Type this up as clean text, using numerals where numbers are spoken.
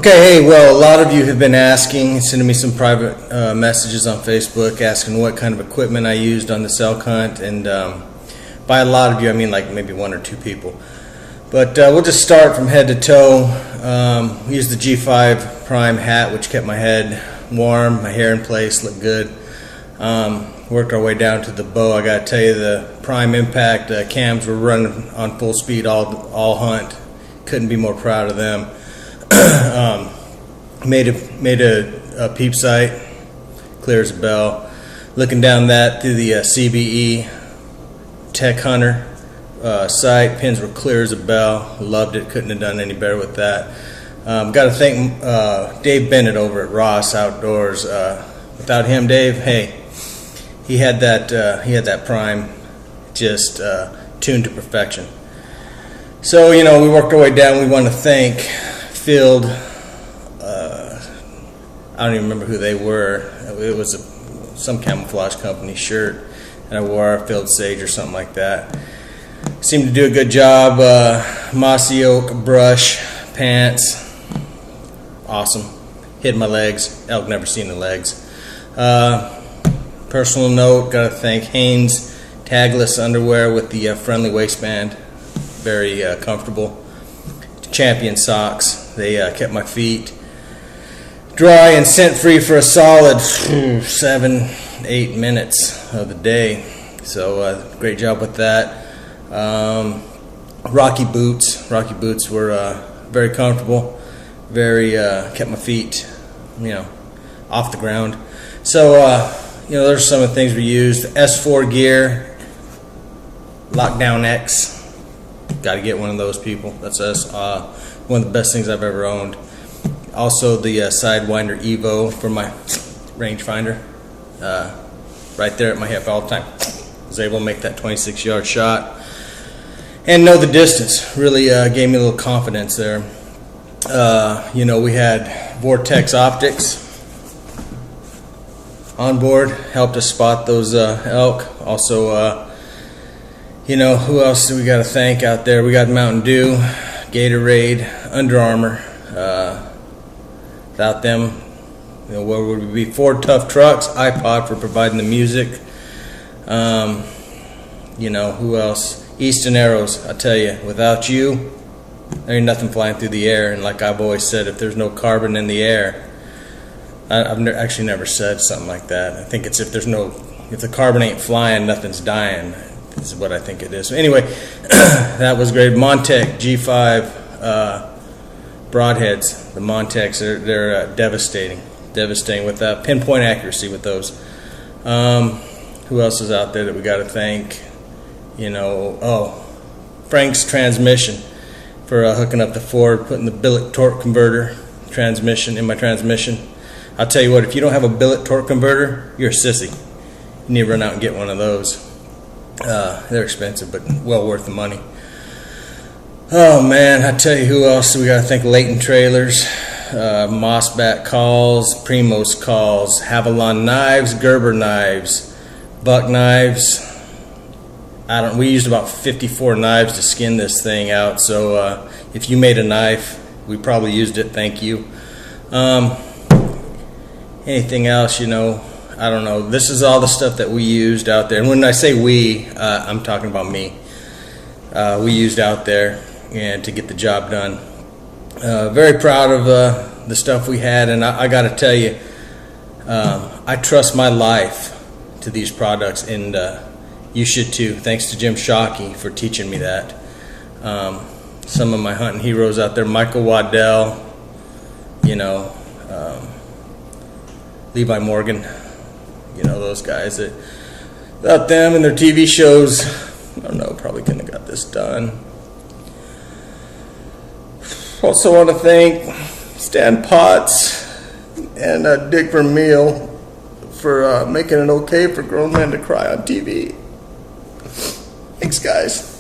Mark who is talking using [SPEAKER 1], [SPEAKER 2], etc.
[SPEAKER 1] Okay, hey, well, a lot of you have been asking, sending me some private messages on Facebook asking what kind of equipment I used on this elk hunt, and by a lot of you, I mean like maybe one or two people. But we'll just start from head to toe. We used the G5 Prime hat, which kept my head warm, my hair in place, looked good. Worked our way down to the bow. I got to tell you, the Prime Impact cams were running on full speed all hunt. Couldn't be more proud of them. Made a peep sight, clear as a bell. Looking down that through the CBE Tech Hunter sight, pins were clear as a bell. Loved it. Couldn't have done any better with that. Got to thank Dave Bennett over at Ross Outdoors. Without him, Dave, hey, he had that Prime just tuned to perfection. So we worked our way down. We want to thank Field. I don't even remember who they were. It was some camouflage company shirt, and I wore a Field Sage or something like that. Seemed to do a good job. Mossy oak brush pants, awesome. Hid my legs. Elk never seen the legs. Personal note: got to thank Hanes tagless underwear with the friendly waistband. Very comfortable. Champion socks. They kept my feet dry and scent free for a solid 7-8 minutes of the day. So great job with that. Rocky boots. Rocky boots were very comfortable. Very kept my feet, off the ground. So those are some of the things we used. S4 gear, Lockdown X. Got to get one of those, people. That's us. One of the best things I've ever owned. Also the Sidewinder Evo for my rangefinder. Right there at my hip all the time. Was able to make that 26-yard shot and know the distance. Really gave me a little confidence there. We had Vortex optics on board. Helped us spot those elk. Also, who else do we got to thank out there? We got Mountain Dew, Gatorade, Under Armour. Without them, where would we be? Ford Tough Trucks, iPod for providing the music. Who else? Easton Arrows. I tell you, without you, there ain't nothing flying through the air. And like I've always said, if there's no carbon in the air, I've actually never said something like that. I think it's if the carbon ain't flying, nothing's dying. This is what I think it is. So anyway, that was great. Montec G5 broadheads. The Montecs, they're devastating with pinpoint accuracy with those. Who else is out there that we got to thank? Frank's transmission for hooking up the Ford, putting the billet torque converter transmission in my transmission. I'll tell you what, if you don't have a billet torque converter, you're a sissy. You need to run out and get one of those. They're expensive, but well worth the money. Oh man, I tell you who else we got to thank. Leighton Trailers, Mossback calls, Primos calls, Havalon knives, Gerber knives, Buck knives. We used about 54 knives to skin this thing out. So if you made a knife, we probably used it. Thank you. Anything else? I don't know. This is all the stuff that we used out there. And when I say we, I'm talking about me. We used out there and to get the job done. Very proud of the stuff we had. And I got to tell you, I trust my life to these products. And you should too. Thanks to Jim Shockey for teaching me that. Some of my hunting heroes out there, Michael Waddell, Levi Morgan. Those guys that without them and their TV shows, I don't know, probably couldn't have got this done. Also want to thank Stan Potts and Dick Vermeil for making it okay for grown men to cry on TV. Thanks, guys.